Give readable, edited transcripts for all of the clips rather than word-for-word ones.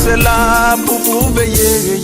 est là pour vous veiller.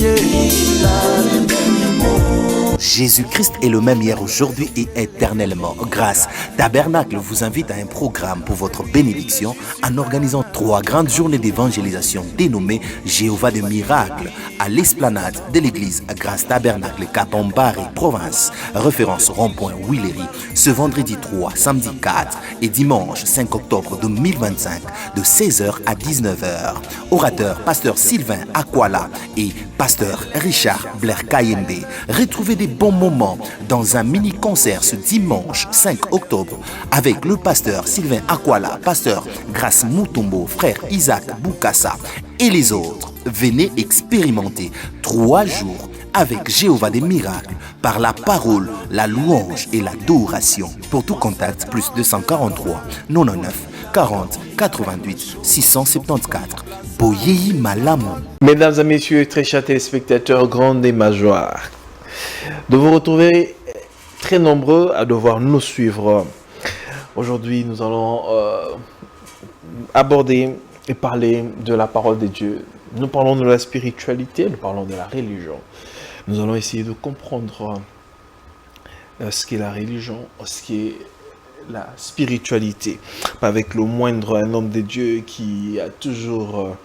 Jésus-Christ est le même hier, aujourd'hui et éternellement. Grâce Tabernacle vous invite à un programme pour votre bénédiction en organisant 3 grandes journées d'évangélisation dénommées Jéhovah de miracles à l'esplanade de l'église Grâce Tabernacle Capambari, province, référence rond-point Willery, ce vendredi 3, samedi 4 et dimanche 5 octobre 2025 de 16h à 19h. Orateurs pasteur Sylvain Akwala et pasteur Richard Blair Kayembe. Retrouvez des bons moments dans un mini-concert ce dimanche 5 octobre avec le pasteur Sylvain Akwala, pasteur Grace Moutombo, frère Isaac Boukassa et les autres. Venez expérimenter 3 jours avec Jéhovah des miracles par la parole, la louange et l'adoration. Pour tout contact, plus 243 99 40 88 674. Boyeyi Malamu. Mesdames et messieurs, très chers téléspectateurs, grande et majoire, de vous retrouver très nombreux à devoir nous suivre. Aujourd'hui, nous allons aborder et parler de la parole de Dieu. Nous parlons de la spiritualité, nous parlons de la religion. Nous allons essayer de comprendre ce qu'est la religion, ce qu'est la spiritualité. Avec le moindre, un homme de Dieu qui a toujours,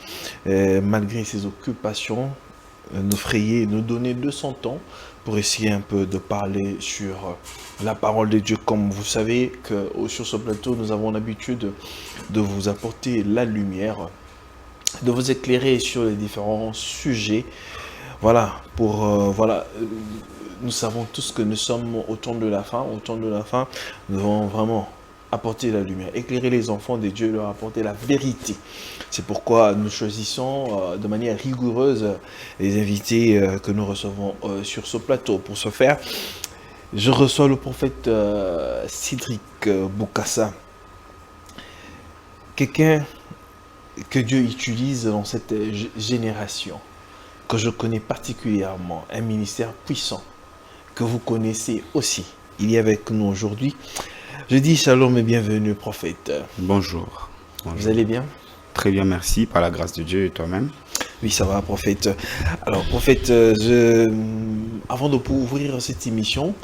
malgré ses occupations, nous frayer, nous donner de son temps pour essayer un peu de parler sur la parole de Dieu. Comme vous savez que sur ce plateau, nous avons l'habitude de vous apporter la lumière, de vous éclairer sur les différents sujets. Voilà, nous savons tous que nous sommes au temps de la fin. Au temps de la fin, nous devons vraiment apporter la lumière, éclairer les enfants de Dieu, leur apporter la vérité. C'est pourquoi nous choisissons de manière rigoureuse les invités que nous recevons sur ce plateau. Pour ce faire, je reçois le prophète Cédric Boukassa, quelqu'un que Dieu utilise dans cette génération, que je connais particulièrement, un ministère puissant, que vous connaissez aussi. Il est avec nous aujourd'hui. Je dis shalom et bienvenue, prophète. Bonjour. Vous allez bien? Très bien, merci, par la grâce de Dieu et toi-même. Oui, ça va, prophète. Alors, prophète, avant de ouvrir cette émission,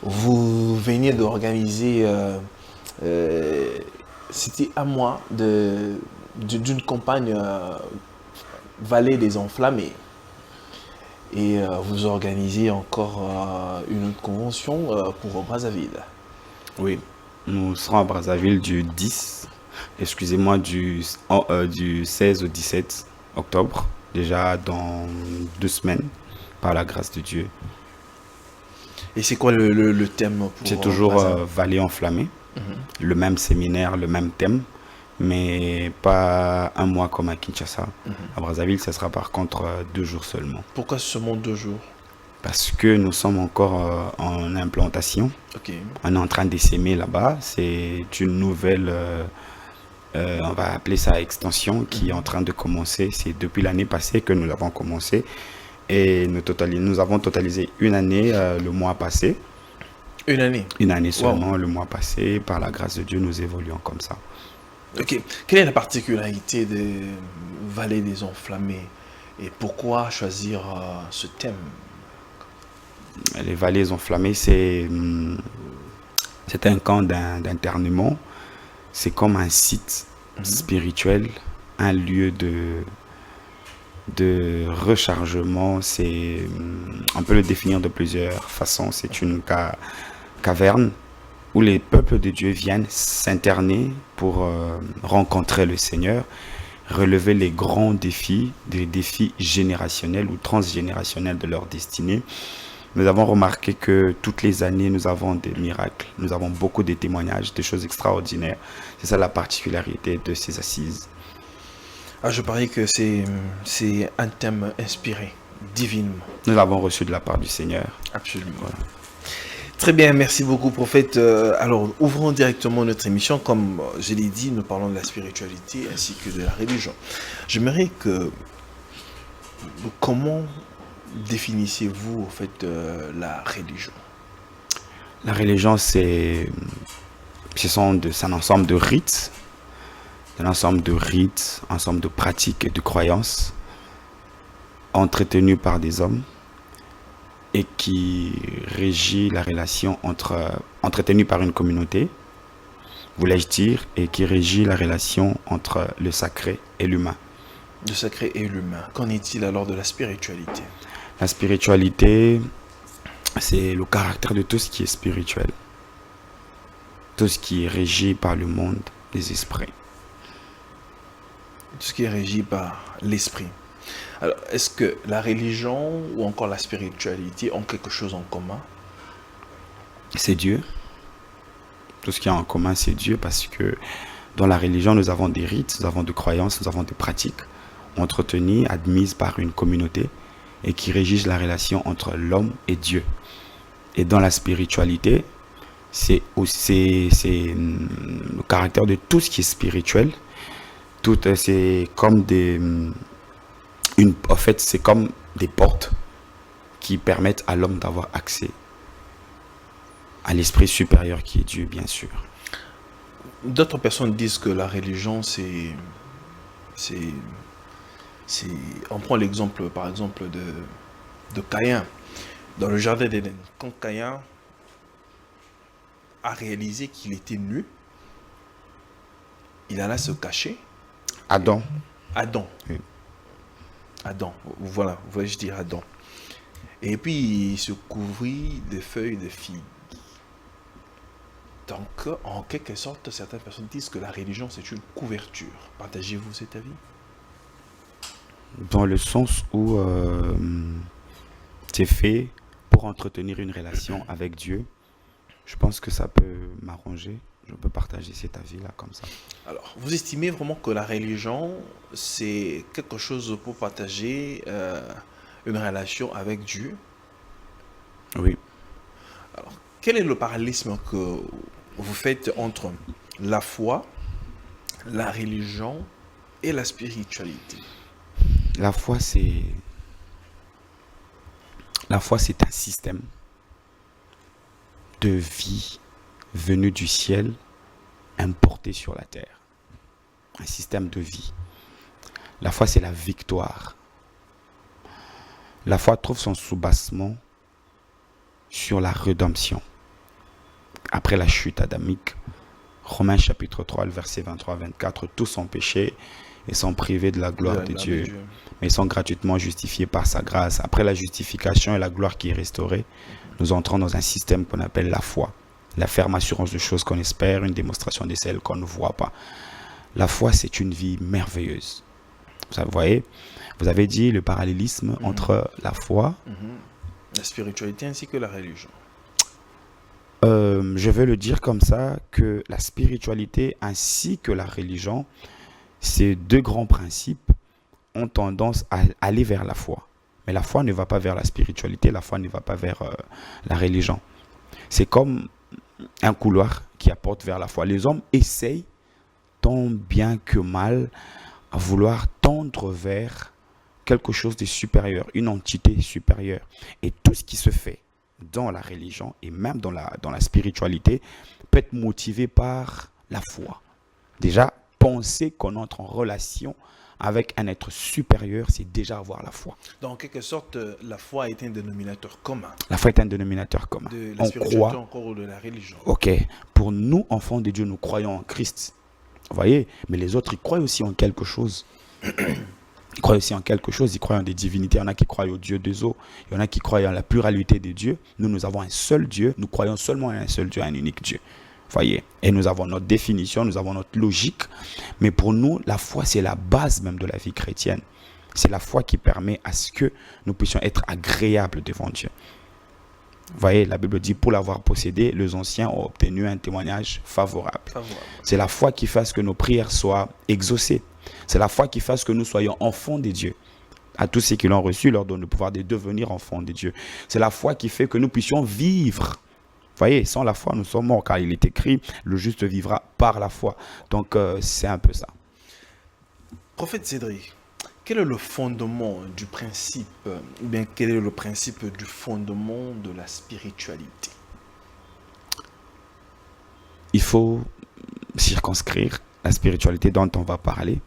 vous veniez d'organiser, c'était à moi, d'une campagne Vallée des Enflammés. Et vous organisez encore une autre convention pour Brazzaville. Oui, nous serons à Brazzaville du 16 au 17 octobre, déjà dans 2 semaines, par la grâce de Dieu. Et c'est quoi le thème pour c'est toujours Vallée enflammée, le même séminaire, le même thème, mais pas un mois comme à Kinshasa. À Brazzaville, ce sera par contre 2 jours seulement. Pourquoi seulement 2 jours? Parce que nous sommes encore en implantation. Okay. On est en train d'essaimer là-bas. C'est une nouvelle, on va appeler ça extension, qui est en train de commencer. C'est depuis l'année passée que nous l'avons commencé. Et nous avons totalisé 1 année le mois passé. 1 année? 1 année seulement, le mois passé. Par la grâce de Dieu, nous évoluons comme ça. Ok. Quelle est la particularité des Vallées des Enflammés et pourquoi choisir ce thème? Les Vallées enflammées, c'est un camp d'internement. C'est comme un site spirituel, un lieu de rechargement. On peut le définir de plusieurs façons. C'est une caverne où les peuples de Dieu viennent s'interner pour rencontrer le Seigneur, relever les grands défis, des défis générationnels ou transgénérationnels de leur destinée. Nous avons remarqué que toutes les années, nous avons des miracles, nous avons beaucoup de témoignages, des choses extraordinaires. C'est ça la particularité de ces assises. Ah, je parie que c'est un thème inspiré, divinement. Nous l'avons reçu de la part du Seigneur. Absolument. Voilà. Très bien, merci beaucoup, prophète. Alors, ouvrons directement notre émission. Comme je l'ai dit, nous parlons de la spiritualité ainsi que de la religion. J'aimerais que... Comment définissez-vous, en fait, la religion? La religion, c'est un ensemble de rites, un ensemble de pratiques et de croyances entretenu par des hommes et qui régit la relation entretenu par une communauté, voulais-je dire, et qui régit la relation entre le sacré et l'humain. Le sacré et l'humain. Qu'en est-il alors de la spiritualité? La spiritualité, c'est le caractère de tout ce qui est spirituel. Tout ce qui est régi par le monde des esprits. Tout ce qui est régi par l'esprit. Alors, est-ce que la religion ou encore la spiritualité ont quelque chose en commun? C'est Dieu. Tout ce qui est en commun, c'est Dieu, parce que dans la religion, nous avons des rites, nous avons des croyances, nous avons des pratiques entretenues, admises par une communauté et qui régissent la relation entre l'homme et Dieu. Et dans la spiritualité, c'est le caractère de tout ce qui est spirituel. C'est comme en fait, c'est comme des portes qui permettent à l'homme d'avoir accès à l'esprit supérieur qui est Dieu, bien sûr. D'autres personnes disent que la religion, on prend l'exemple, par exemple, de Caïn, dans le jardin d'Éden. Quand Caïn a réalisé qu'il était nu, il alla se cacher. Adam. Oui. Adam, voilà, voulais-je dire Adam. Et puis il se couvrit de feuilles de figues. Donc, en quelque sorte, certaines personnes disent que la religion, c'est une couverture. Partagez-vous cet avis? Dans le sens où c'est fait pour entretenir une relation avec Dieu. Je pense que ça peut m'arranger. Je peux partager cet avis-là comme ça. Alors, vous estimez vraiment que la religion, c'est quelque chose pour partager une relation avec Dieu? Oui. Alors, quel est le parallélisme que vous faites entre la foi, la religion et la spiritualité? La foi, c'est un système de vie venu du ciel, importé sur la terre. Un système de vie. La foi, c'est la victoire. La foi trouve son soubassement sur la rédemption. Après la chute adamique, Romains chapitre 3, le verset 23-24, tous ont péché et sont privés de la gloire de Dieu. Mais ils sont gratuitement justifiés par sa grâce. Après la justification et la gloire qui est restaurée, nous entrons dans un système qu'on appelle la foi. La ferme assurance de choses qu'on espère, une démonstration de celles qu'on ne voit pas. La foi, c'est une vie merveilleuse. Vous voyez, vous avez dit le parallélisme entre la foi, la spiritualité ainsi que la religion. Je vais le dire comme ça, que la spiritualité ainsi que la religion, ces deux grands principes ont tendance à aller vers la foi. Mais la foi ne va pas vers la spiritualité, la foi ne va pas vers la religion. C'est comme un couloir qui apporte vers la foi. Les hommes essayent, tant bien que mal, à vouloir tendre vers quelque chose de supérieur, une entité supérieure. Et tout ce qui se fait dans la religion et même dans la spiritualité peut être motivé par la foi. Déjà, penser qu'on entre en relation avec un être supérieur, c'est déjà avoir la foi. Donc, en quelque sorte, la foi est un dénominateur commun. La foi est un dénominateur commun. De la spiritualité encore ou de la religion. Ok. Pour nous, enfants de Dieu, nous croyons en Christ. Vous voyez? Mais les autres, ils croient aussi en quelque chose. Ils croient aussi en quelque chose. Ils croient en des divinités. Il y en a qui croient au Dieu des eaux. Il y en a qui croient en la pluralité des dieux. Nous, nous avons un seul Dieu. Nous croyons seulement à un seul Dieu, à un unique Dieu. Voyez, et nous avons notre définition, nous avons notre logique, mais pour nous, la foi, c'est la base même de la vie chrétienne. C'est la foi qui permet à ce que nous puissions être agréables devant Dieu. Voyez, la Bible dit, pour l'avoir possédé, les anciens ont obtenu un témoignage favorable. C'est la foi qui fait à ce que nos prières soient exaucées. C'est la foi qui fait à ce que nous soyons enfants de Dieu. À tous ceux qui l'ont reçu, leur donne le pouvoir de devenir enfants de Dieu. C'est la foi qui fait que nous puissions vivre. Vous voyez, sans la foi, nous sommes morts, car il est écrit, le juste vivra par la foi. Donc, c'est un peu ça. Prophète Cédric, quel est le fondement du principe, ou bien quel est le principe du fondement de la spiritualité? Il faut circonscrire la spiritualité dont on va parler,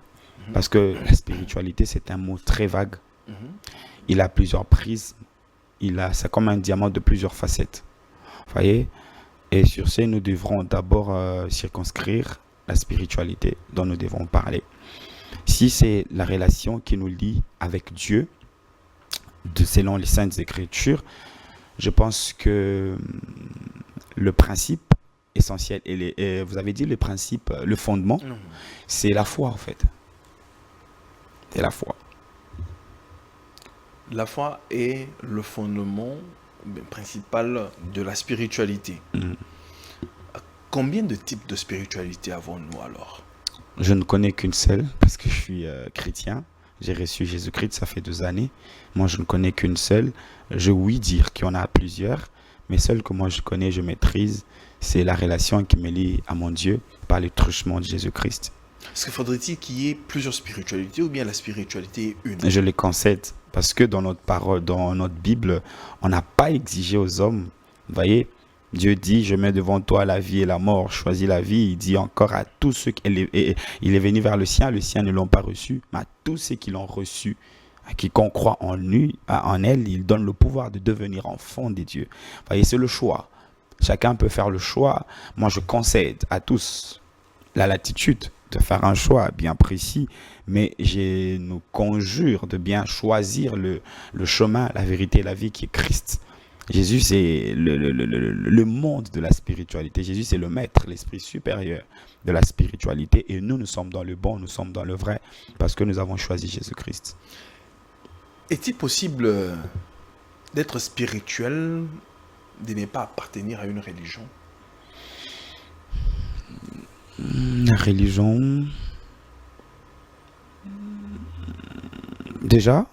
parce que la spiritualité, c'est un mot très vague. il a plusieurs prises. C'est comme un diamant de plusieurs facettes. Vous voyez? Et sur ce, nous devrons d'abord circonscrire la spiritualité dont nous devons parler. Si c'est la relation qui nous lie avec Dieu, selon les Saintes Écritures, je pense que le principe essentiel, et vous avez dit le principe, le fondement, c'est la foi en fait. C'est la foi. La foi est le fondement principal de la spiritualité. Combien de types de spiritualité avons-nous alors? Je ne connais qu'une seule parce que je suis chrétien. J'ai reçu Jésus-Christ, ça fait 2 années. Moi, je ne connais qu'une seule. Je oui dire qu'il y en a plusieurs, mais celle que moi je connais, je maîtrise, c'est la relation qui me lie à mon Dieu par le truchement de Jésus-Christ. Est-ce que faudrait-il qu'il y ait plusieurs spiritualités ou bien la spiritualité est une? Je les concède parce que dans notre parole, dans notre Bible, on n'a pas exigé aux hommes. Vous voyez, Dieu dit, je mets devant toi la vie et la mort, choisis la vie. Il dit encore à tous ceux il est venu vers le sien ne l'ont pas reçu, mais à tous ceux qui l'ont reçu, à quiconque croit en lui, en elle, il donne le pouvoir de devenir enfant de Dieu. Vous voyez, c'est le choix. Chacun peut faire le choix. Moi, je concède à tous la latitude de faire un choix bien précis, mais je nous conjure de bien choisir le chemin, la vérité et la vie qui est Christ. Jésus, c'est le monde de la spiritualité. Jésus, c'est le maître, l'esprit supérieur de la spiritualité. Et nous sommes dans le bon, nous sommes dans le vrai, parce que nous avons choisi Jésus-Christ. Est-il possible d'être spirituel, de ne pas appartenir à une religion? La religion... Déjà,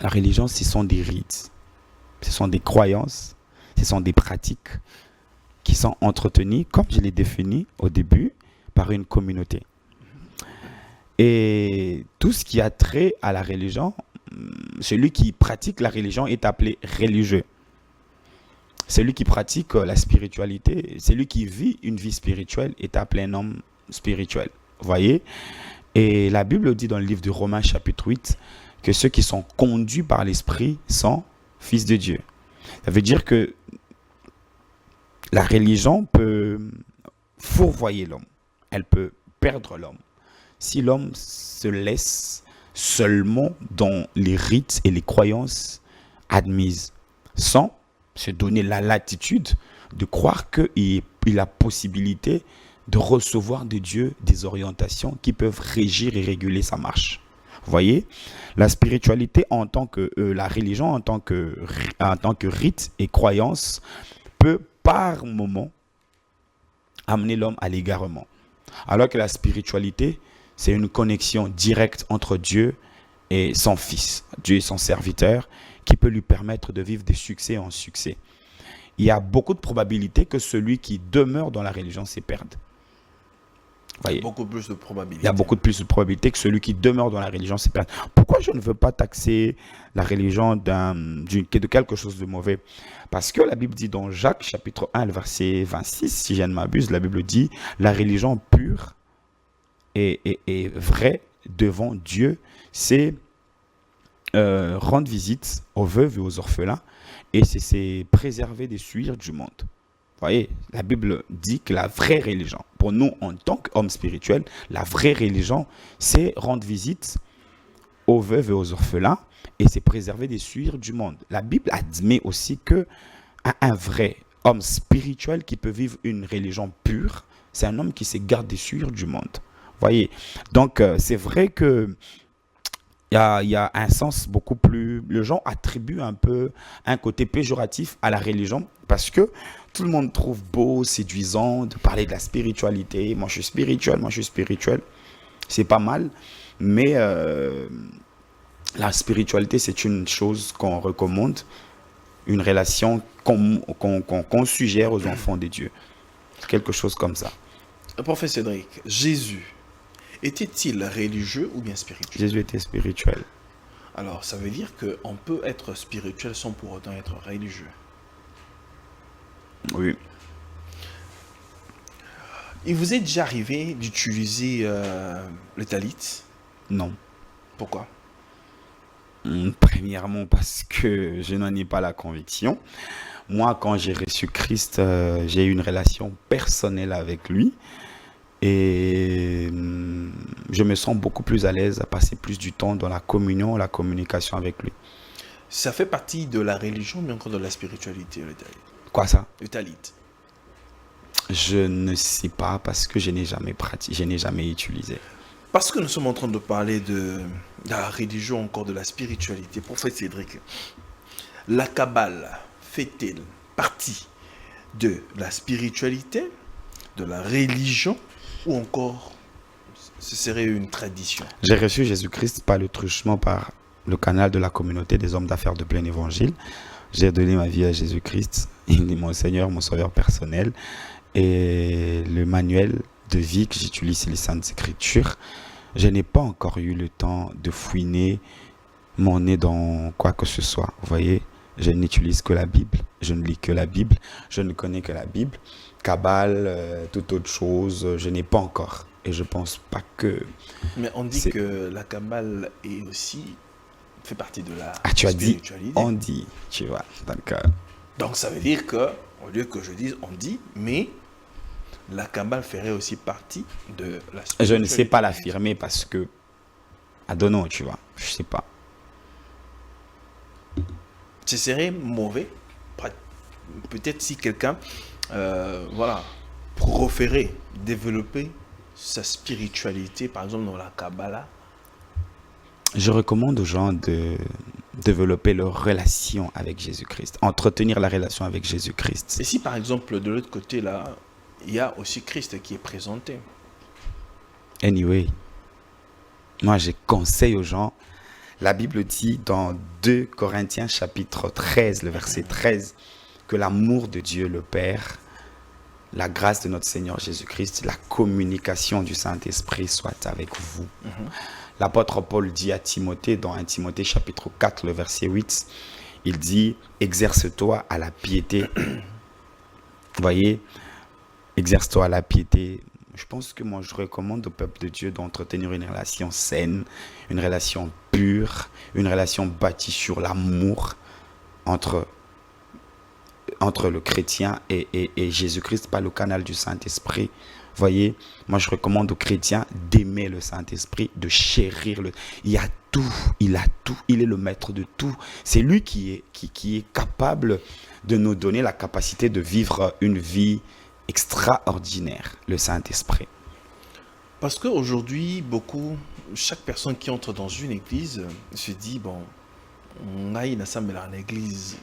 la religion, ce sont des rites. Ce sont des croyances, ce sont des pratiques qui sont entretenues, comme je l'ai défini au début, par une communauté. Et tout ce qui a trait à la religion, celui qui pratique la religion est appelé religieux. Celui qui pratique la spiritualité, celui qui vit une vie spirituelle est appelé un homme spirituel. Vous voyez? Et la Bible dit dans le livre de Romains chapitre 8 que ceux qui sont conduits par l'esprit sont fils de Dieu. Ça veut dire que la religion peut fourvoyer l'homme. Elle peut perdre l'homme. Si l'homme se laisse seulement dans les rites et les croyances admises, sans se donner la latitude de croire qu'il a possibilité de recevoir de Dieu des orientations qui peuvent régir et réguler sa marche. Vous voyez, la spiritualité en tant que la religion en tant que rite et croyance peut par moment amener l'homme à l'égarement. Alors que la spiritualité, c'est une connexion directe entre Dieu et son Fils, Dieu et son serviteur, qui peut lui permettre de vivre de succès en succès. Il y a beaucoup de probabilités que celui qui demeure dans la religion s'y perde. Voyez, beaucoup plus de probabilités. Il y a beaucoup plus de probabilités que celui qui demeure dans la religion s'y perde. Pourquoi je ne veux pas taxer la religion de quelque chose de mauvais? Parce que la Bible dit dans Jacques chapitre 1, le verset 26, si je ne m'abuse, la Bible dit la religion pure et vraie devant Dieu, c'est rendre visite aux veuves et aux orphelins, et c'est préserver des souillures du monde. Vous voyez, la Bible dit que la vraie religion, pour nous en tant qu'hommes spirituels, la vraie religion, c'est rendre visite aux veuves et aux orphelins, et c'est préserver des souillures du monde. La Bible admet aussi que un vrai homme spirituel qui peut vivre une religion pure, c'est un homme qui se garde des souillures du monde. Vous voyez, donc c'est vrai que il y a un sens beaucoup plus... Les gens attribuent un peu un côté péjoratif à la religion parce que tout le monde trouve beau, séduisant de parler de la spiritualité. Moi, je suis spirituel, moi, je suis spirituel. C'est pas mal, mais la spiritualité, c'est une chose qu'on recommande, une relation qu'on suggère aux enfants de Dieu. Quelque chose comme ça. Professeur Cédric, Jésus était-il religieux ou bien spirituel? Jésus était spirituel. Alors, ça veut dire qu'on peut être spirituel sans pour autant être religieux. Oui. Il vous est déjà arrivé d'utiliser le talit? Non. Pourquoi? Premièrement, parce que je n'en ai pas la conviction. Moi, quand j'ai reçu Christ, j'ai eu une relation personnelle avec lui. Et je me sens beaucoup plus à l'aise à passer plus du temps dans la communion, la communication avec lui. Ça fait partie de la religion, mais encore de la spiritualité, le talit. Quoi ça? Le talit. Je ne sais pas parce que je n'ai jamais pratiqué, je n'ai jamais utilisé. Parce que nous sommes en train de parler de la religion, encore de la spiritualité. Prophète Cédric, la Kabbale fait-elle partie de la spiritualité, de la religion, ou encore ce serait une tradition? J'ai reçu Jésus-Christ par le truchement, par le canal de la communauté des hommes d'affaires de plein évangile. J'ai donné ma vie à Jésus-Christ. Il est mon Seigneur, mon sauveur personnel. Et le manuel de vie que j'utilise, c'est les Saintes Écritures. Je n'ai pas encore eu le temps de fouiner mon nez dans quoi que ce soit. Vous voyez, je n'utilise que la Bible. Je ne lis que la Bible. Je ne connais que la Bible. Kabbale, toute autre chose, je n'ai pas encore. Et je pense pas que... Mais on dit que la Kabbale est aussi... fait partie de la tu as dit, spiritualité. on dit, tu vois. Donc ça veut dire que, au lieu que je dise on dit, mais la Kabbale ferait aussi partie de la spiritualité. Je ne sais pas l'affirmer parce que, adonnons, tu vois, je sais pas. Ce serait mauvais, peut-être si quelqu'un, proférait développer sa spiritualité, par exemple dans la Kabbalah. Je recommande aux gens de développer leur relation avec Jésus-Christ, entretenir la relation avec Jésus-Christ. Et si par exemple de l'autre côté là, il y a aussi Christ qui est présenté. Anyway, moi je conseille aux gens, la Bible dit dans 2 Corinthiens chapitre 13, le verset 13, que l'amour de Dieu le Père, la grâce de notre Seigneur Jésus-Christ, la communication du Saint-Esprit soit avec vous. L'apôtre Paul dit à Timothée, dans 1 Timothée chapitre 4, le verset 8, il dit « Exerce-toi à la piété ». Vous voyez, exerce-toi à la piété. Je pense que moi, je recommande au peuple de Dieu d'entretenir une relation saine, une relation pure, une relation bâtie sur l'amour entre le chrétien et Jésus-Christ par le canal du Saint-Esprit. Voyez, moi je recommande aux chrétiens d'aimer le Saint-Esprit, de chérir le... Il a tout, il est le maître de tout. C'est lui qui est capable de nous donner la capacité de vivre une vie extraordinaire, le Saint-Esprit. Parce qu'aujourd'hui, chaque personne qui entre dans une église se dit, bon, on a une assemblée en église,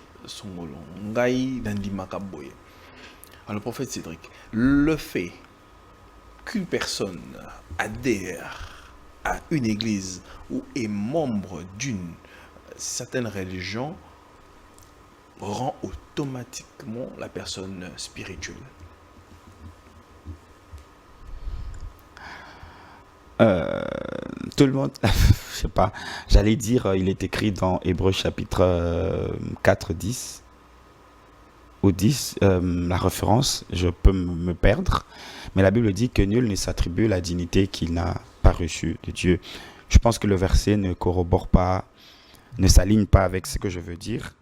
on a une makaboye. Alors, le prophète Cédric, le fait qu'une personne adhère à une église ou est membre d'une certaine religion rend automatiquement la personne spirituelle. Tout le monde, je sais pas, j'allais dire, il est écrit dans Hébreux chapitre 4, 10 ou 10, la référence, je peux me perdre, mais la Bible dit que nul ne s'attribue la dignité qu'il n'a pas reçue de Dieu. Je pense que le verset ne corrobore pas, ne s'aligne pas avec ce que je veux dire,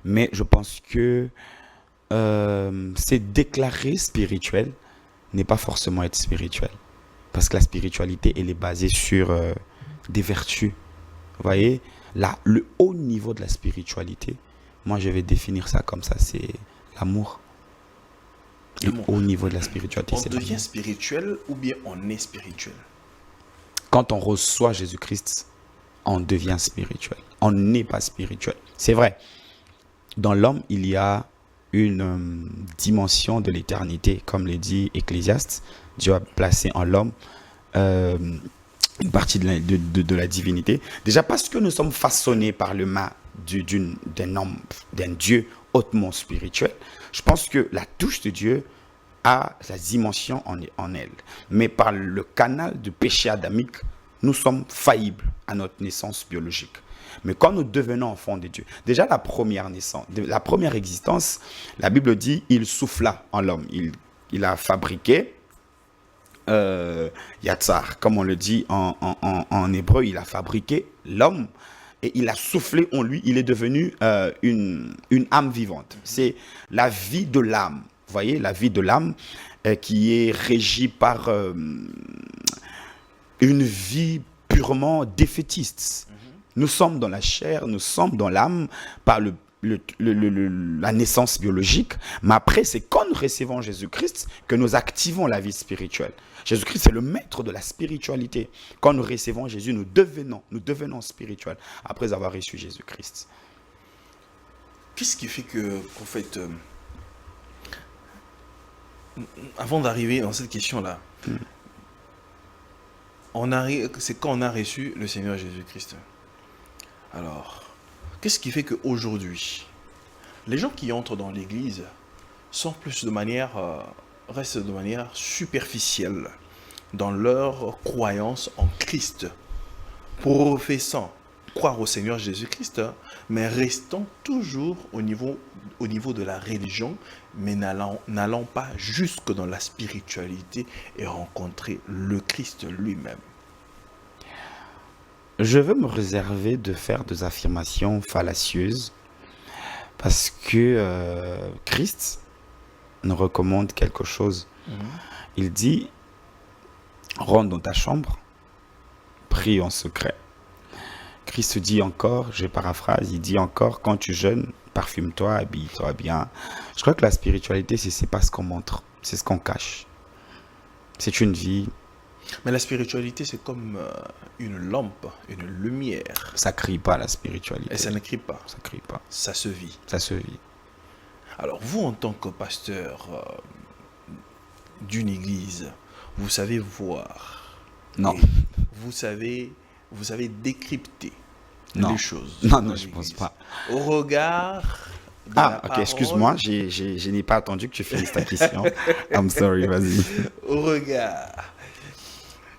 mais je pense que c'est déclaré spirituel n'est pas forcément être spirituel. Parce que la spiritualité, elle est basée sur des vertus. Vous voyez, là, le haut niveau de la spiritualité, moi, je vais définir ça comme ça, c'est l'amour. Le haut niveau de la spiritualité, c'est l'amour. On devient spirituel ou bien on est spirituel? Quand on reçoit Jésus-Christ, on devient spirituel. On n'est pas spirituel. C'est vrai. Dans l'homme, il y a une dimension de l'éternité, comme le dit Ecclésiaste. Dieu a placé en l'homme une partie de la divinité. Déjà parce que nous sommes façonnés par le main d'un homme, d'un Dieu hautement spirituel. Je pense que la touche de Dieu a sa dimension en elle. Mais par le canal du péché adamique, nous sommes faillibles à notre naissance biologique. Mais quand nous devenons enfants de Dieu, déjà la première naissance, la première existence, la Bible dit, il souffla en l'homme. Il a fabriqué Yatsar, comme on le dit en hébreu, il a fabriqué l'homme et il a soufflé en lui, il est devenu une âme vivante. C'est la vie de l'âme. Vous voyez, la vie de l'âme qui est régie par une vie purement défaitiste. Nous sommes dans la chair, nous sommes dans l'âme par la naissance biologique, mais après, c'est quand nous recevons Jésus-Christ que nous activons la vie spirituelle. Jésus-Christ, c'est le maître de la spiritualité. Quand nous recevons Jésus, nous devenons spirituels après avoir reçu Jésus-Christ. Qu'est-ce qui fait que, prophète, avant d'arriver dans cette question-là, c'est quand on a reçu le Seigneur Jésus-Christ. Alors, qu'est-ce qui fait qu'aujourd'hui, les gens qui entrent dans l'Église restent de manière superficielle dans leur croyance en Christ, professant croire au Seigneur Jésus-Christ, mais restant toujours au niveau de la religion, mais n'allant pas jusque dans la spiritualité et rencontrer le Christ lui-même? Je veux me réserver de faire des affirmations fallacieuses parce que Christ nous recommande quelque chose. Il dit, rentre dans ta chambre, prie en secret. Christ dit encore, je paraphrase, il dit encore, quand tu jeûnes, parfume-toi, habille-toi bien. Je crois que la spiritualité, c'est pas ce qu'on montre, c'est ce qu'on cache. C'est une vie. Mais la spiritualité, c'est comme une lampe, une lumière. Ça crie pas la spiritualité. Et ça ne crie pas. Ça crie pas. Ça se vit. Ça se vit. Alors vous, en tant que pasteur d'une église, vous savez voir. Non. Vous savez décrypter non. les choses. Non, je pense pas. Au regard de la parole, ok, excuse-moi, je n'ai pas attendu que tu finisses ta question. I'm sorry, vas-y. Au regard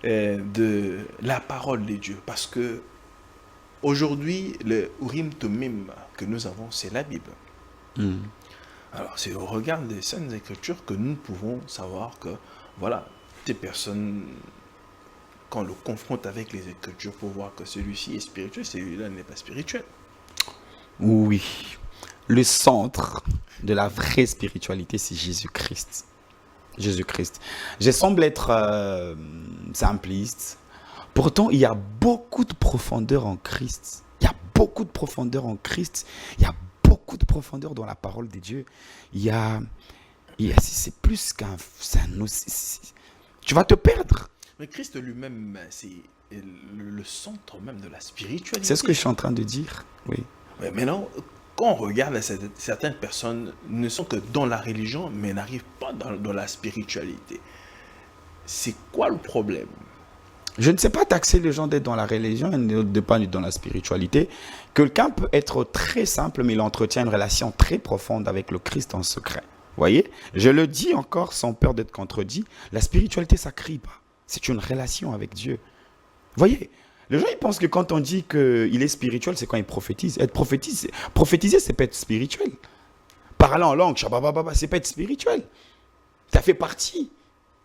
de la parole de Dieu, parce que aujourd'hui, le Urim Tumim que nous avons, c'est la Bible. Alors, c'est au regard des Saintes Écritures que nous pouvons savoir que, voilà, des personnes, quand on le confronte avec les Écritures pour voir que celui-ci est spirituel, celui-là n'est pas spirituel. Oui. Le centre de la vraie spiritualité, c'est Jésus-Christ. Jésus-Christ. Je semble être simpliste. Pourtant, il y a beaucoup de profondeur en Christ. Il y a beaucoup de profondeur en Christ. Il y a beaucoup de profondeur dans la parole de Dieu. C'est plus qu'un... Tu vas te perdre. Mais Christ lui-même, c'est le centre même de la spiritualité. C'est ce que je suis en train de dire. Oui. Mais maintenant, quand on regarde, certaines personnes ne sont que dans la religion, mais n'arrivent pas dans la spiritualité. C'est quoi le problème? Je ne sais pas taxer les gens d'être dans la religion et de pas être dans la spiritualité. Quelqu'un peut être très simple, mais il entretient une relation très profonde avec le Christ en secret. Voyez? Je le dis encore sans peur d'être contredit. La spiritualité, ça ne crie pas. C'est une relation avec Dieu. Voyez? Les gens, ils pensent que quand on dit qu'il est spirituel, c'est quand il prophétise. Prophétiser, c'est pas être spirituel. Parler en langue, c'est pas être spirituel. Ça fait partie.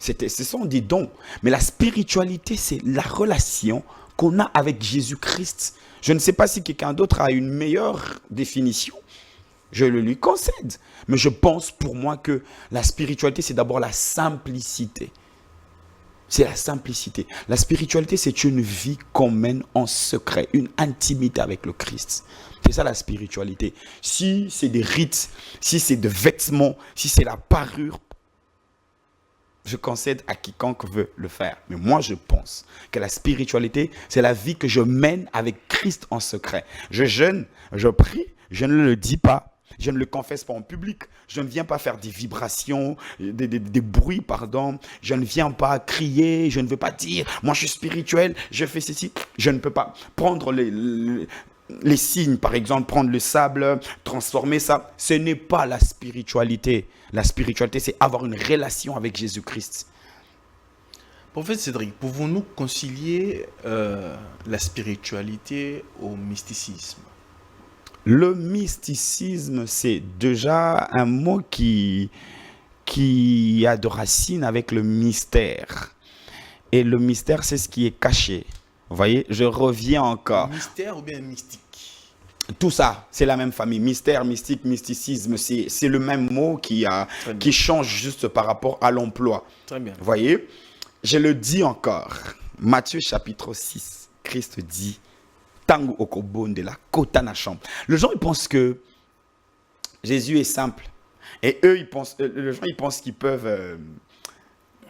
Ce sont des dons. Mais la spiritualité, c'est la relation qu'on a avec Jésus-Christ. Je ne sais pas si quelqu'un d'autre a une meilleure définition. Je le lui concède. Mais je pense pour moi que la spiritualité, c'est d'abord la simplicité. C'est la simplicité. La spiritualité, c'est une vie qu'on mène en secret, une intimité avec le Christ. C'est ça la spiritualité. Si c'est des rites, si c'est des vêtements, si c'est la parure, je concède à quiconque veut le faire. Mais moi, je pense que la spiritualité, c'est la vie que je mène avec Christ en secret. Je jeûne, je prie, je ne le dis pas. Je ne le confesse pas en public. Je ne viens pas faire des vibrations, des bruits, pardon. Je ne viens pas crier. Je ne veux pas dire, moi je suis spirituel, je fais ceci. Je ne peux pas prendre les signes, par exemple, prendre le sable, transformer ça. Ce n'est pas la spiritualité. La spiritualité, c'est avoir une relation avec Jésus-Christ. Prophète Cédric, pouvons-nous concilier la spiritualité au mysticisme? Le mysticisme, c'est déjà un mot qui a de racines avec le mystère. Et le mystère, c'est ce qui est caché. Vous voyez, je reviens encore. Mystère ou bien mystique? Tout ça, c'est la même famille. Mystère, mystique, mysticisme, c'est le même mot qui change juste par rapport à l'emploi. Très bien. Vous voyez, je le dis encore. Matthieu chapitre 6, Christ dit Tangu okobon de la kota na chambre. Les gens, ils pensent que Jésus est simple. Et eux, les gens, ils pensent qu'ils peuvent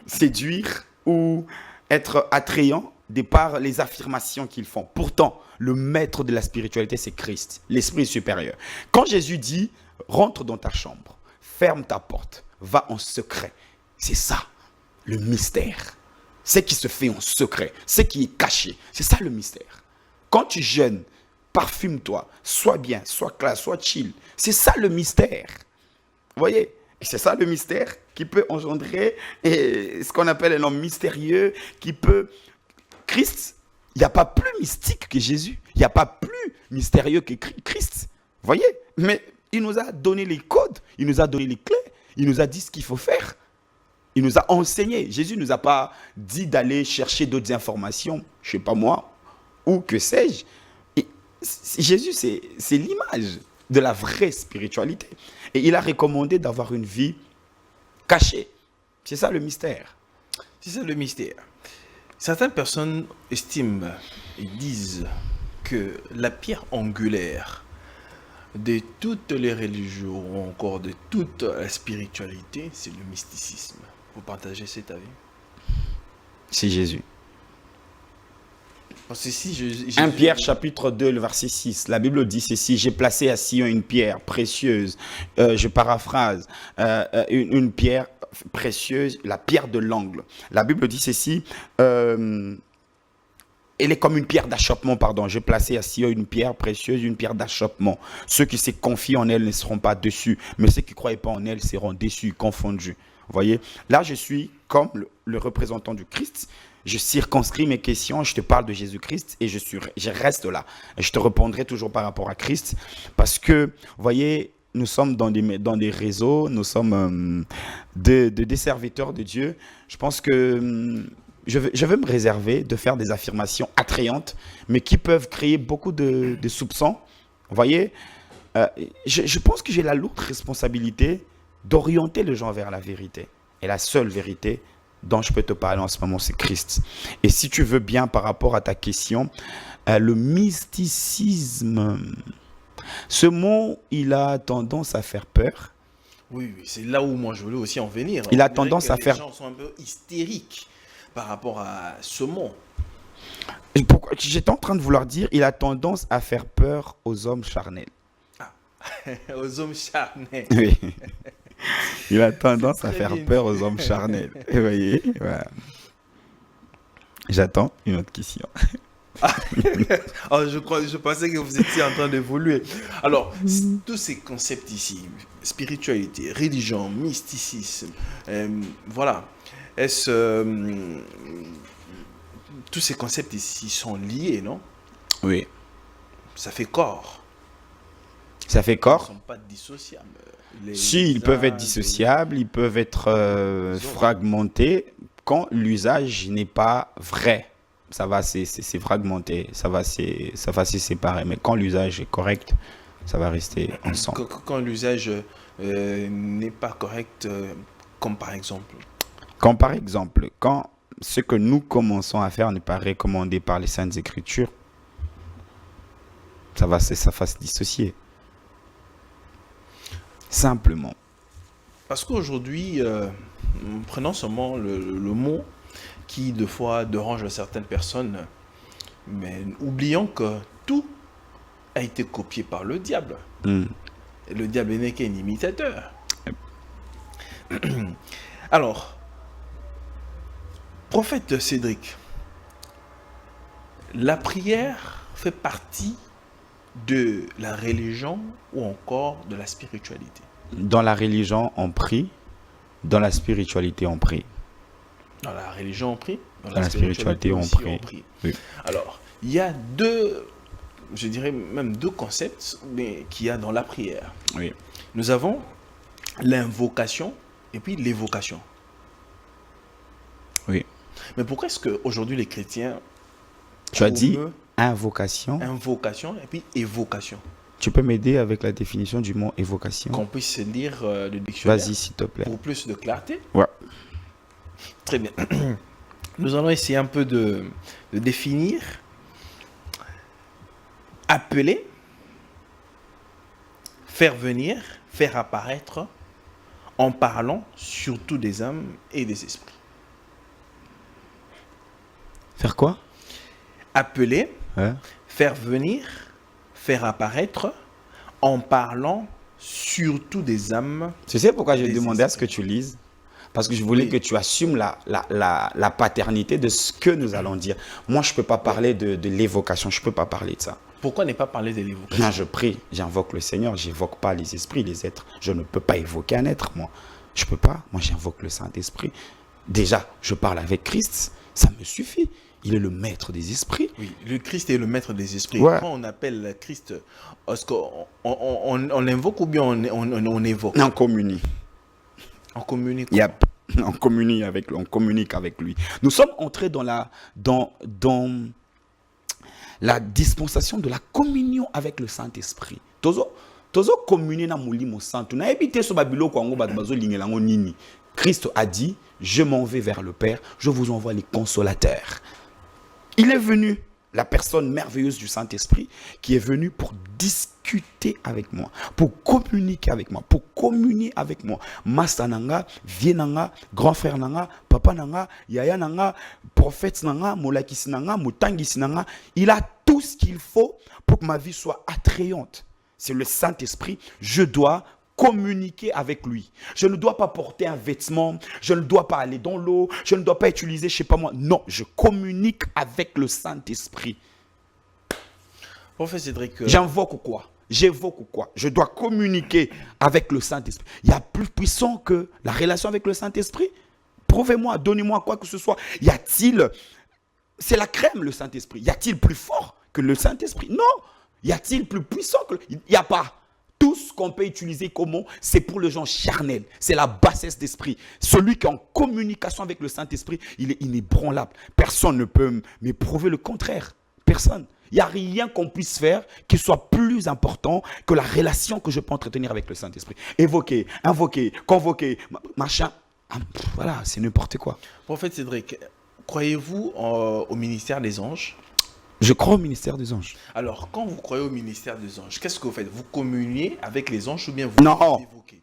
séduire ou être attrayants de par les affirmations qu'ils font. Pourtant, le maître de la spiritualité, c'est Christ, l'esprit supérieur. Quand Jésus dit, rentre dans ta chambre, ferme ta porte, va en secret. C'est ça, le mystère. Ce qui se fait en secret, ce qui est caché. C'est ça le mystère. Quand tu jeûnes, parfume-toi, sois bien, sois classe, sois chill. C'est ça le mystère. Vous voyez? Et c'est ça le mystère qui peut engendrer ce qu'on appelle un homme mystérieux, qui peut... Christ, il n'y a pas plus mystique que Jésus. Il n'y a pas plus mystérieux que Christ. Vous voyez? Mais il nous a donné les codes, il nous a donné les clés, il nous a dit ce qu'il faut faire. Il nous a enseigné. Jésus ne nous a pas dit d'aller chercher d'autres informations, je ne sais pas moi, ou que sais-je. Jésus, c'est l'image de la vraie spiritualité. Et il a recommandé d'avoir une vie cachée. C'est ça le mystère. C'est ça le mystère. Certaines personnes estiment et disent que la pierre angulaire de toutes les religions ou encore de toute la spiritualité, c'est le mysticisme. Vous partagez cet avis? C'est Jésus. Parce que si Jésus... 1 Pierre chapitre 2, le verset 6, la Bible dit ceci, j'ai placé à Sion une pierre précieuse, je paraphrase, une pierre précieuse, la pierre de l'angle. La Bible dit ceci, elle est comme une pierre d'achoppement, pardon, j'ai placé à Sion une pierre précieuse, une pierre d'achoppement. Ceux qui se confient en elle ne seront pas déçus, mais ceux qui ne croient pas en elle seront déçus, confondus. Vous voyez, là je suis comme le représentant du Christ. Je circonscris mes questions, je te parle de Jésus-Christ et je reste là. Et je te répondrai toujours par rapport à Christ parce que, vous voyez, nous sommes dans des réseaux, nous sommes des serviteurs de Dieu. Je pense que je vais me réserver de faire des affirmations attrayantes, mais qui peuvent créer beaucoup de soupçons. Vous voyez, je pense que j'ai la lourde responsabilité d'orienter les gens vers la vérité. Et la seule vérité dont je peux te parler en ce moment, c'est Christ. Et si tu veux bien, par rapport à ta question, le mysticisme, ce mot, il a tendance à faire peur. Oui, c'est là où moi je voulais aussi en venir. Il a tendance à faire... Les gens sont un peu hystériques par rapport à ce mot. J'étais en train de vouloir dire, il a tendance à faire peur aux hommes charnels. Ah, aux hommes charnels. Oui. Il a tendance à faire peur aux hommes charnels. Vous voyez, voilà. J'attends une autre question. Oh, je pensais que vous étiez en train d'évoluer. Alors, tous ces concepts ici, spiritualité, religion, mysticisme, voilà. Tous ces concepts ici sont liés, non? Oui. Ça fait corps. Ça fait corps? Ils ne sont pas dissociables. Si, ils peuvent être dissociables, ils peuvent être fragmentés quand l'usage n'est pas vrai. Ça va c'est fragmenté, ça va se séparer. Mais quand l'usage est correct, ça va rester ensemble. Quand l'usage n'est pas correct, comme par exemple? Quand ce que nous commençons à faire n'est pas recommandé par les Saintes Écritures, ça va se dissocier. Simplement. Parce qu'aujourd'hui, prenons seulement le mot qui, de fois, dérange certaines personnes, mais oublions que tout a été copié par le diable. Et le diable n'est qu'un imitateur. Alors, prophète Cédric, la prière fait partie de la religion ou encore de la spiritualité? Dans la religion, on prie. Dans la spiritualité, on prie. Dans la religion, on prie. Dans la spiritualité, on prie. Oui. Alors, il y a je dirais même deux concepts qu'il y a dans la prière. Oui. Nous avons l'invocation et puis l'évocation. Oui. Mais pourquoi est-ce qu'aujourd'hui les chrétiens... Tu as dit invocation. Invocation et puis évocation. Tu peux m'aider avec la définition du mot évocation? Qu'on puisse lire le dictionnaire. Vas-y, s'il te plaît. Pour plus de clarté. Ouais. Très bien. Nous allons essayer un peu de définir. Appeler, faire venir, faire apparaître, en parlant surtout des âmes et des esprits. Faire quoi? Appeler, Hein? faire venir, faire apparaître, en parlant surtout des âmes. Tu sais pourquoi j'ai Des demandé à ce que esprits. tu lises? Parce que je voulais Oui. que tu assumes la paternité de ce que nous allons dire. Moi, je ne peux pas parler de l'évocation, je ne peux pas parler de ça. Pourquoi ne pas parler de l'évocation? Non, je prie, j'invoque le Seigneur, j'évoque pas les esprits, les êtres. Je ne peux pas évoquer un être, moi. Je peux pas. Moi, j'invoque le Saint-Esprit. Déjà, je parle avec Christ, ça me suffit. Il est le maître des esprits. Oui, le Christ est le maître des esprits. Ouais. Quand on appelle Christ, est-ce qu'on l'invoque ou bien on évoque? On communie. On communique. Yep. On communique avec lui. Nous sommes entrés dans la dispensation de la communion avec le Saint-Esprit. Tozo communier na molimo santo. Na ebité so babilo ko ngo bato bazo lingela ngo nini. Christ a dit, je m'en vais vers le Père, je vous envoie les consolateurs. Il est venu, la personne merveilleuse du Saint-Esprit, qui est venue pour discuter avec moi, pour communiquer avec moi, pour communier avec moi. Master nanga, vie nanga, grand frère nanga, papa nanga, yaya nanga, prophète nanga, molakisi nanga, mutangisi nanga. Il a tout ce qu'il faut pour que ma vie soit attrayante. C'est le Saint-Esprit. Je dois communiquer avec lui. Je ne dois pas porter un vêtement, je ne dois pas aller dans l'eau, je ne dois pas utiliser, je ne sais pas moi. Non, je communique avec le Saint-Esprit. Prophète Cédric, J'invoque quoi? J'évoque quoi? Je dois communiquer avec le Saint-Esprit. Il y a plus puissant que la relation avec le Saint-Esprit? Prouvez-moi, donnez-moi quoi que ce soit. Y a-t-il... C'est la crème, le Saint-Esprit. Y a-t-il plus fort que le Saint-Esprit? Non. Y a-t-il plus puissant que... Il n'y a pas. Tout ce qu'on peut utiliser comme mot, c'est pour les gens charnels. C'est la bassesse d'esprit. Celui qui est en communication avec le Saint-Esprit, il est inébranlable. Personne ne peut m'éprouver le contraire. Personne. Il n'y a rien qu'on puisse faire qui soit plus important que la relation que je peux entretenir avec le Saint-Esprit. Évoquer, invoquer, convoquer, machin. Voilà, c'est n'importe quoi. Prophète Cédric, croyez-vous au ministère des anges? Je crois au ministère des anges. Alors, quand vous croyez au ministère des anges, qu'est-ce que vous faites? Vous communiez avec les anges ou bien vous Non. évoquez?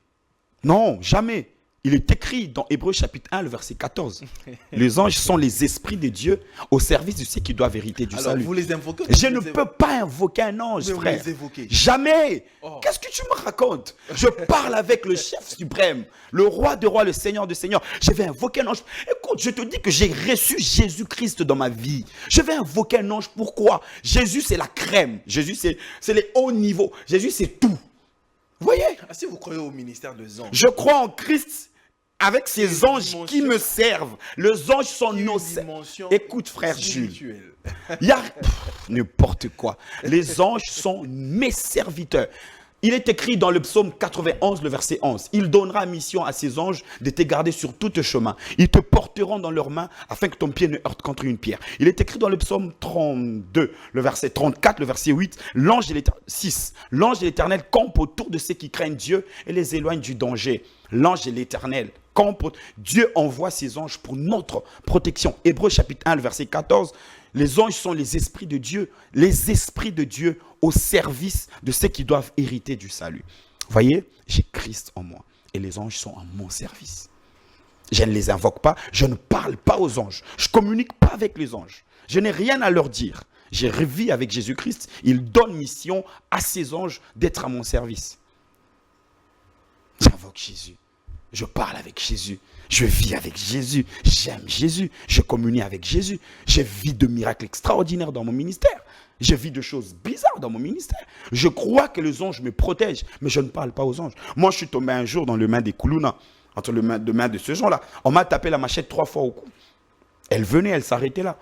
Non, jamais. Il est écrit dans Hébreux chapitre 1, le verset 14. Les anges sont les esprits de Dieu au service de ceux qui doivent hériter du Alors, salut. vous les invoquez? Je ne peux pas invoquer un ange, Mais vous frère. les évoquez. Jamais. Oh. Qu'est-ce que tu me racontes? Je parle avec le chef suprême, le roi de rois, le seigneur de seigneurs. Je vais invoquer un ange. Écoute, je te dis que j'ai reçu Jésus-Christ dans ma vie. Je vais invoquer un ange. Pourquoi? Jésus, c'est la crème. Jésus, c'est les hauts niveaux. Jésus, c'est tout. Vous voyez? Ah, si vous croyez au ministère des anges, Je crois en Christ avec ces Une anges dimension- qui me servent. Les anges sont une nos... dimension Écoute, frère Jules. spirituelle. Il y a n'importe quoi. Les anges sont mes serviteurs. Il est écrit dans le psaume 91, le verset 11. Il donnera mission à ses anges de te garder sur tout chemin. Ils te porteront dans leurs mains afin que ton pied ne heurte contre une pierre. Il est écrit dans le psaume 32, le verset 34, le verset 8. L'ange de l'Éternel, 6. L'ange de l'Éternel campe autour de ceux qui craignent Dieu et les éloigne du danger. L'ange de l'Éternel campe. Dieu envoie ses anges pour notre protection. Hébreux chapitre 1, le verset 14. Les anges sont les esprits de Dieu. Les esprits de Dieu au service de ceux qui doivent hériter du salut. Voyez, j'ai Christ en moi et les anges sont à mon service. Je ne les invoque pas, je ne parle pas aux anges. Je ne communique pas avec les anges. Je n'ai rien à leur dire. J'ai revis avec Jésus-Christ. Il donne mission à ses anges d'être à mon service. J'invoque Jésus. Je parle avec Jésus. Je vis avec Jésus. J'aime Jésus. Je communie avec Jésus. Je vis de miracles extraordinaires dans mon ministère. Je vis de choses bizarres dans mon ministère. Je crois que les anges me protègent, mais je ne parle pas aux anges. Moi, je suis tombé un jour dans le main des Koulouna, entre les mains de ce gens-là. On m'a tapé la machette 3 fois au cou. Elle venait, elle s'arrêtait là.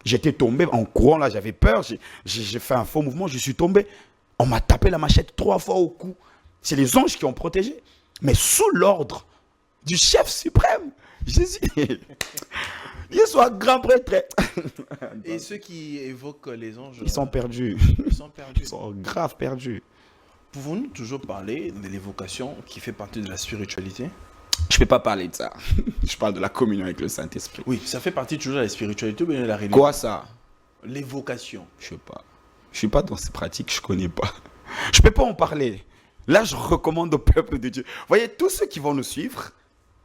J'étais tombé en courant là, j'avais peur. J'ai fait un faux mouvement, je suis tombé. On m'a tapé la machette 3 fois au cou. C'est les anges qui ont protégé. Mais sous l'ordre du chef suprême, Jésus. Il soit grand prêtre. Et ceux qui évoquent les anges, Ils sont perdus. ils sont perdus. Ils sont grave perdus. Pouvons-nous toujours parler de l'évocation qui fait partie de la spiritualité? Je ne peux pas parler de ça. Je parle de la communion avec le Saint-Esprit. Oui, ça fait partie toujours de la spiritualité ou bien de la religion? Quoi ça? L'évocation. Je sais pas. Je suis pas dans ces pratiques, je connais pas. Je peux pas en parler. Là, je recommande au peuple de Dieu. Vous voyez, tous ceux qui vont nous suivre,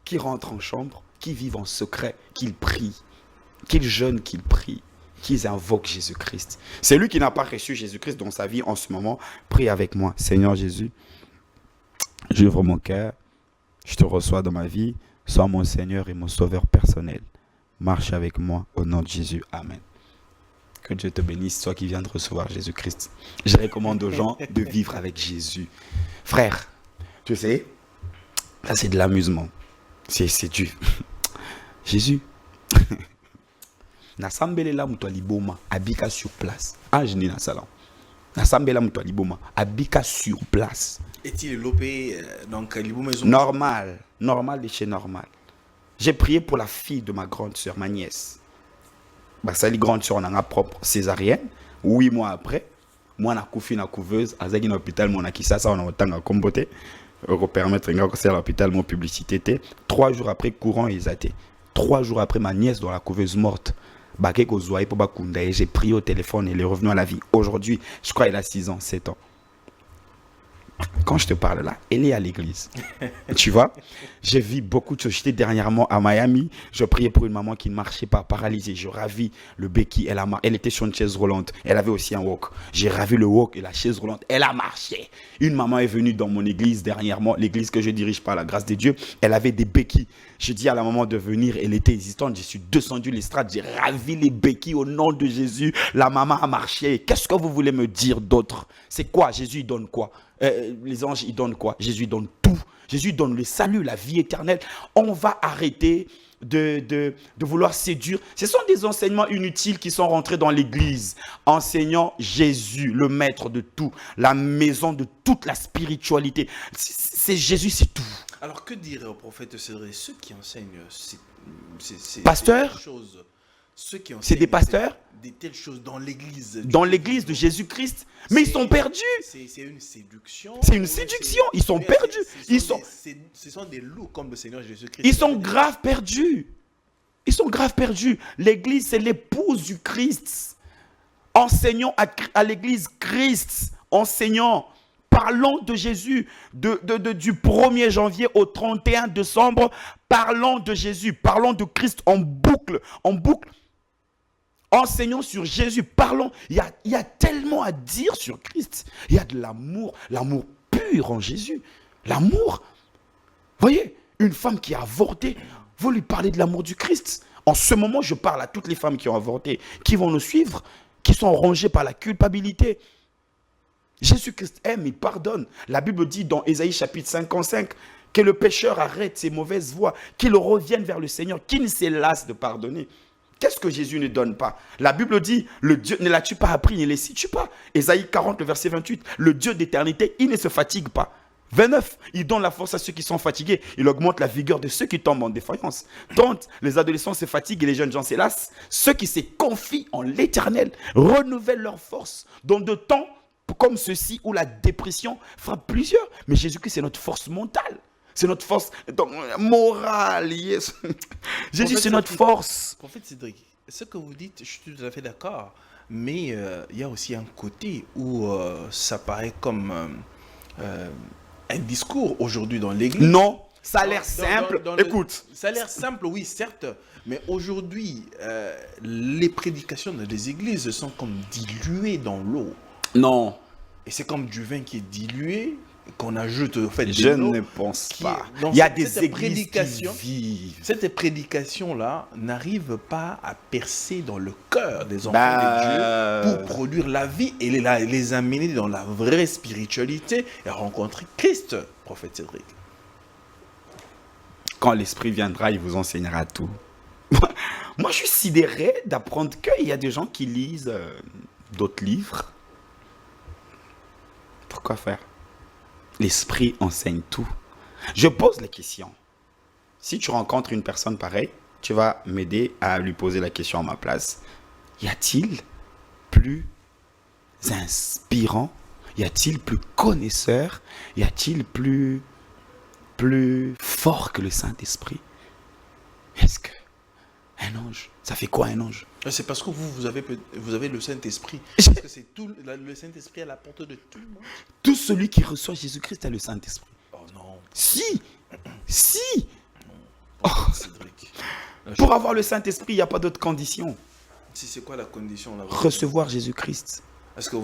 qui rentrent en chambre, qui vivent en secret, qu'ils prient, qu'ils jeûnent, qu'ils prient, qu'ils invoquent Jésus-Christ. C'est lui qui n'a pas reçu Jésus-Christ dans sa vie en ce moment. Prie avec moi. Seigneur Jésus, j'ouvre mon cœur. Je te reçois dans ma vie. Sois mon Seigneur et mon Sauveur personnel. Marche avec moi au nom de Jésus. Amen. Que Dieu te bénisse, toi qui viens de recevoir Jésus-Christ. Je recommande aux gens de vivre avec Jésus. Frère, tu sais, là c'est de l'amusement. C'est Dieu. Jésus. Nasambela muto liboma abika sur place. Ah, je dis na salam. Nasambela muto liboma abika sur place. Est-il lopé donc liboma normal de chez normal. J'ai prié pour la fille de ma grande sœur, ma nièce. Bah ça les grande sœur on a propre césarienne. 8 mois après, moi na koufi na couveuse, azaki na hôpital mon akisa ça on a autant à comboter. Permettre nga ko à l'hôpital mon publicité. 3 jours après courant exaté. 3 jours après ma nièce dans la couveuse morte. J'ai prié au téléphone et elle est revenue à la vie. Aujourd'hui, je crois qu'elle a 6 ans, 7 ans. Quand je te parle là, elle est à l'église. Tu vois, j'ai vu beaucoup de choses. J'étais dernièrement à Miami. Je priais pour une maman qui ne marchait pas, paralysée. Je ravis le béquille. Elle était sur une chaise roulante. Elle avait aussi un wok. J'ai ravi le wok et la chaise roulante. Elle a marché. Une maman est venue dans mon église dernièrement, l'église que je dirige par la grâce de Dieu. Elle avait des béquilles. Je dis à la maman de venir. Elle était hésitante. Je suis descendu l'estrade. J'ai ravi les béquilles au nom de Jésus. La maman a marché. Qu'est-ce que vous voulez me dire d'autre? C'est quoi? Jésus, il donne quoi? Les anges, ils donnent quoi? Jésus donne tout. Jésus donne le salut, la vie éternelle. On va arrêter de vouloir séduire. Ce sont des enseignements inutiles qui sont rentrés dans l'église. Enseignant Jésus, le maître de tout, la maison de toute la spiritualité. C'est Jésus, c'est tout. Alors que dirait au prophète Cédric ceux qui enseignent pasteurs? Ceux qui c'est des pasteurs? Des telles choses dans l'église. Dans l'église de Jésus-Christ. Mais ils sont perdus. C'est une séduction. C'est une séduction. Ils sont perdus. Ce sont des loups comme le Seigneur Jésus-Christ. Ils sont grave perdus. Ils sont grave perdus. L'église, c'est l'épouse du Christ. Enseignons à l'église Christ. Enseignons. Parlons de Jésus. Du 1er janvier au 31 décembre. Parlons de Jésus. Parlons de Christ en boucle. En boucle. Enseignons sur Jésus, parlons. Il y a tellement à dire sur Christ. Il y a de l'amour pur en Jésus. L'amour. Voyez, une femme qui a avorté, vous lui parlez de l'amour du Christ. En ce moment, je parle à toutes les femmes qui ont avorté, qui vont nous suivre, qui sont rongées par la culpabilité. Jésus-Christ aime, il pardonne. La Bible dit dans Ésaïe chapitre 55 que le pécheur arrête ses mauvaises voies, qu'il revienne vers le Seigneur, qu'il ne se lasse de pardonner. Qu'est-ce que Jésus ne donne pas? La Bible dit, le Dieu ne l'as-tu pas appris, ne les situe pas. Ésaïe 40, le verset 28, le Dieu d'éternité, il ne se fatigue pas. 29, il donne la force à ceux qui sont fatigués. Il augmente la vigueur de ceux qui tombent en défaillance. 30, les adolescents se fatiguent et les jeunes gens s'élassent. Ceux qui se confient en l'éternel renouvellent leur force. Dans de temps comme ceux-ci où la dépression frappe plusieurs. Mais Jésus-Christ, c'est notre force mentale. C'est notre force morale. Yes. Jésus, c'est notre force. Prophète Cédric, ce que vous dites, je suis tout à fait d'accord. Mais il y a aussi un côté où ça paraît comme un discours aujourd'hui dans l'église. Non, ça a l'air simple. Écoute. Ça a l'air simple, oui, certes. Mais aujourd'hui, les prédications dans les églises sont comme diluées dans l'eau. Non. Et c'est comme du vin qui est dilué, qu'on ajoute au fait je ne pense pas. Il y a des églises qui vivent. Cette prédication-là n'arrive pas à percer dans le cœur des enfants de Dieu pour produire la vie et les amener dans la vraie spiritualité et rencontrer Christ, prophète Cédric. Quand l'Esprit viendra, il vous enseignera tout. Moi, je suis sidéré d'apprendre qu'il y a des gens qui lisent d'autres livres. Pourquoi faire? L'Esprit enseigne tout. Je pose la question. Si tu rencontres une personne pareille, tu vas m'aider à lui poser la question à ma place. Y a-t-il plus inspirant? Y a-t-il plus connaisseur? Y a-t-il plus fort que le Saint-Esprit? Est-ce que un ange, ça fait quoi un ange? C'est parce que vous avez le Saint-Esprit. Parce que c'est tout, le Saint-Esprit à la portée de tout le monde. Tout celui qui reçoit Jésus-Christ a le Saint-Esprit. Oh non. Si. Cédric. Pour avoir le Saint-Esprit, il n'y a pas d'autre condition. Si c'est quoi la condition là? Recevoir Jésus-Christ. Est-ce que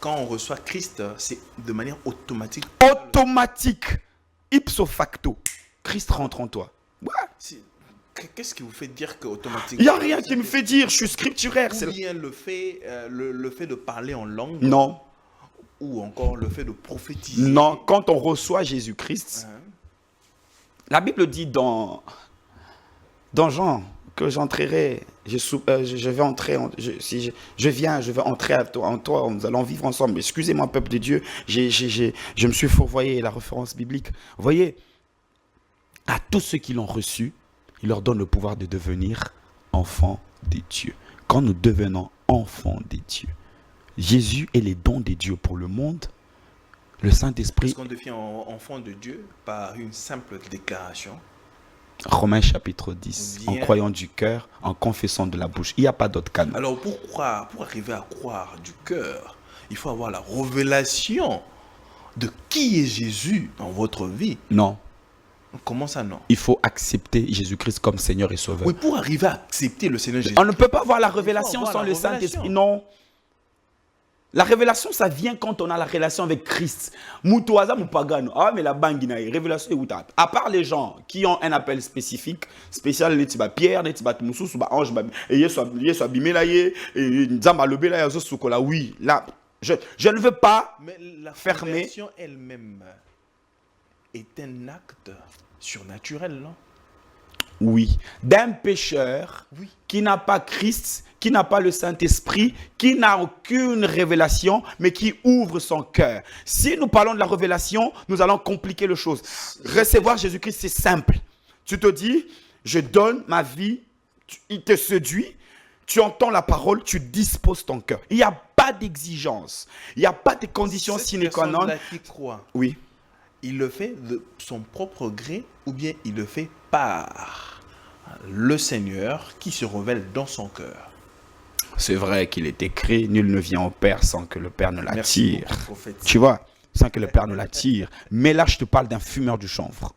quand on reçoit Christ, c'est de manière automatique? Automatique. Ipso facto. Christ rentre en toi. Ouais. Qu'est-ce qui vous fait dire qu'automatiquement? Il n'y a rien qui me fait dire, je suis scripturaire. Ou bien le fait de parler en langue? Non. Ou encore le fait de prophétiser? Non, quand on reçoit Jésus-Christ, la Bible dit dans Jean que j'entrerai, je vais entrer, si je viens, je vais entrer en toi, nous allons vivre ensemble. Excusez-moi, peuple de Dieu, je me suis fourvoyé la référence biblique. Vous voyez, à tous ceux qui l'ont reçu, il leur donne le pouvoir de devenir enfants des dieux. Quand nous devenons enfants des dieux, Jésus est les dons des dieux pour le monde. Le Saint-Esprit... Est-ce qu'on devient enfant de Dieu par une simple déclaration? Romains chapitre 10. En croyant du cœur, en confessant de la bouche. Il n'y a pas d'autre canal. Alors pour arriver à croire du cœur, il faut avoir la révélation de qui est Jésus dans votre vie. Non. Comment ça, non? Il faut accepter Jésus-Christ comme Seigneur et Sauveur. Oui, pour arriver à accepter le Seigneur Jésus. On ne peut pas avoir la révélation sans le Saint-Esprit. Non. La révélation, ça vient quand on a la relation avec Christ. Moutouaza moupagano. Ah, mais la banguina, révélation est où? À part les gens qui ont un appel spécifique, spécial, netiba Pierre, netiba Moussou, suba Ange, et yeswa bimelaye, et nzamba lobela yazo sukola. Oui, là, je ne veux pas mais la fermer. La révélation elle-même est un acte surnaturel, non? Oui, d'un pécheur qui n'a pas Christ, qui n'a pas le Saint-Esprit, qui n'a aucune révélation, mais qui ouvre son cœur. Si nous parlons de la révélation, nous allons compliquer les choses. Recevoir Jésus-Christ, c'est simple. Tu te dis, je donne ma vie, il te séduit, tu entends la parole, tu disposes ton cœur. Il n'y a pas d'exigence, il n'y a pas de conditions sine qua non. Qui croit, oui. Il le fait de son propre gré ou bien il le fait par le Seigneur qui se révèle dans son cœur. C'est vrai qu'il est écrit, nul ne vient au Père sans que le Père ne l'attire. Prophète. Tu vois, sans que le Père ne l'attire. Mais là, je te parle d'un fumeur du chanvre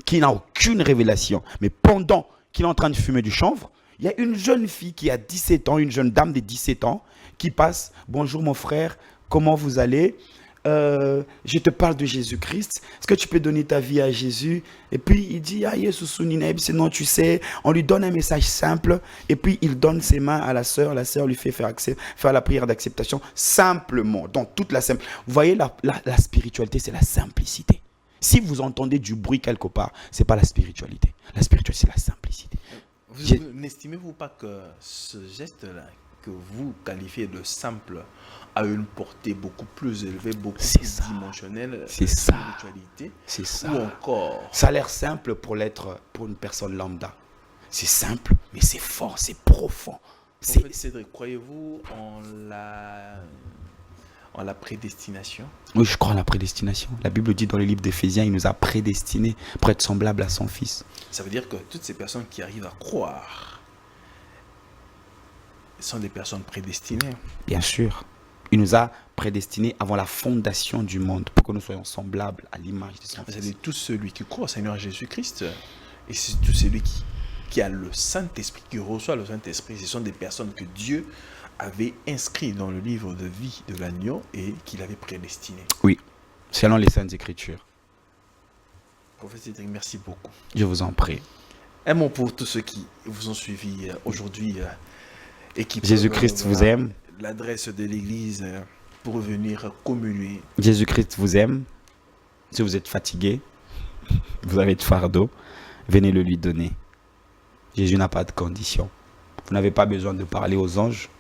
qui n'a aucune révélation. Mais pendant qu'il est en train de fumer du chanvre, il y a une jeune fille qui a 17 ans, une jeune dame de 17 ans, qui passe. Bonjour mon frère, comment vous allez? Je te parle de Jésus-Christ. Est-ce que tu peux donner ta vie à Jésus? Et puis il dit, ah Yesu Sunineb, sinon tu sais, on lui donne un message simple. Et puis il donne ses mains à la sœur lui fait faire la prière d'acceptation simplement, dans toute la simple. Vous voyez, la spiritualité, c'est la simplicité. Si vous entendez du bruit quelque part, c'est pas la spiritualité. La spiritualité, c'est la simplicité. N'estimez-vous pas que ce geste-là, que vous qualifiez de simple, a une portée beaucoup plus élevée, beaucoup plus dimensionnelle? C'est ça. Spiritualité. C'est ça. Ou encore. Ça a l'air simple pour une personne lambda. C'est simple, mais c'est fort, c'est profond. Cédric, croyez-vous en la prédestination? Oui, je crois en la prédestination. La Bible dit dans le livre d'Éphésiens, il nous a prédestinés pour être semblables à son Fils. Ça veut dire que toutes ces personnes qui arrivent à croire sont des personnes prédestinées. Bien sûr. Il nous a prédestinés avant la fondation du monde pour que nous soyons semblables à l'image de son Fils. C'est tout celui qui croit au Seigneur Jésus-Christ et c'est tout celui qui a le Saint-Esprit, qui reçoit le Saint-Esprit. Ce sont des personnes que Dieu avait inscrites dans le livre de vie de l'agneau et qu'il avait prédestinées. Oui, selon les Saintes Écritures. Prophète Cédric, merci beaucoup. Je vous en prie. Un mot pour tous ceux qui vous ont suivi aujourd'hui et qui Jésus-Christ vous aime. L'adresse de l'église pour venir communier. Jésus-Christ vous aime. Si vous êtes fatigué, vous avez de fardeau, venez le lui donner. Jésus n'a pas de condition. Vous n'avez pas besoin de parler aux anges,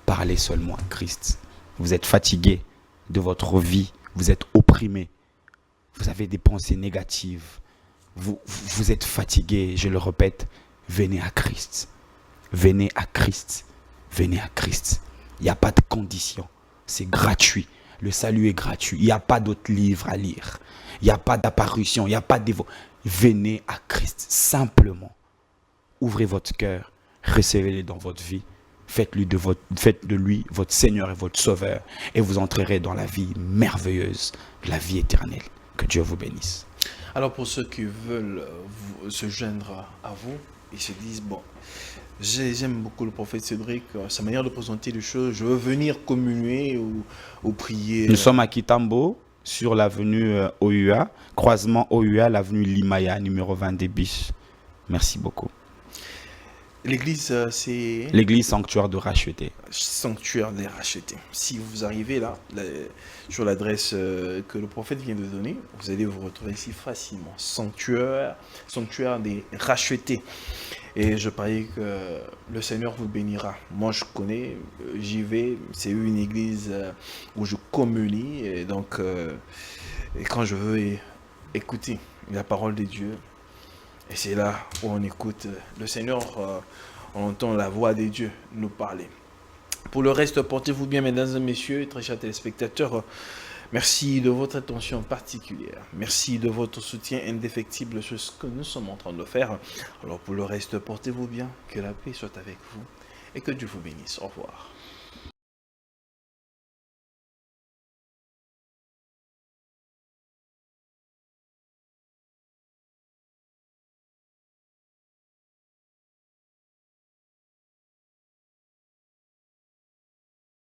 parlez seulement à Christ. Vous êtes fatigué de votre vie, vous êtes opprimé, vous avez des pensées négatives, vous êtes fatigué, je le répète, venez à Christ. Venez à Christ. Venez à Christ. Il n'y a pas de condition C'est gratuit. Le salut est gratuit. Il n'y a pas d'autres livres à lire. Il n'y a pas d'apparition. Il n'y a pas de Venez à Christ simplement. Ouvrez votre cœur. Recevez-le dans votre vie. Faites de lui votre Seigneur et votre Sauveur. Et vous entrerez dans la vie merveilleuse, la vie éternelle. Que Dieu vous bénisse. Alors pour ceux qui veulent se joindre à vous, ils se disent, bon, j'aime beaucoup le prophète Cédric, sa manière de présenter les choses, je veux venir communier ou prier. Nous sommes à Kitambo, sur l'avenue OUA, croisement OUA, l'avenue Limaya, numéro 20 des Biches. Merci beaucoup. L'église, c'est... L'église sanctuaire de Racheté. Sanctuaire des rachetés. Si vous arrivez là, sur l'adresse que le prophète vient de donner, vous allez vous retrouver ici facilement. Sanctuaire des rachetés. Et je parie que le Seigneur vous bénira. Moi, je connais, j'y vais. C'est une église où je communie. Et donc, et quand je veux écouter la parole de Dieu, et c'est là où on écoute le Seigneur, on entend la voix de Dieu nous parler. Pour le reste, portez-vous bien, mesdames et messieurs, très chers téléspectateurs. Merci de votre attention particulière. Merci de votre soutien indéfectible sur ce que nous sommes en train de faire. Alors pour le reste, portez-vous bien, que la paix soit avec vous et que Dieu vous bénisse. Au revoir.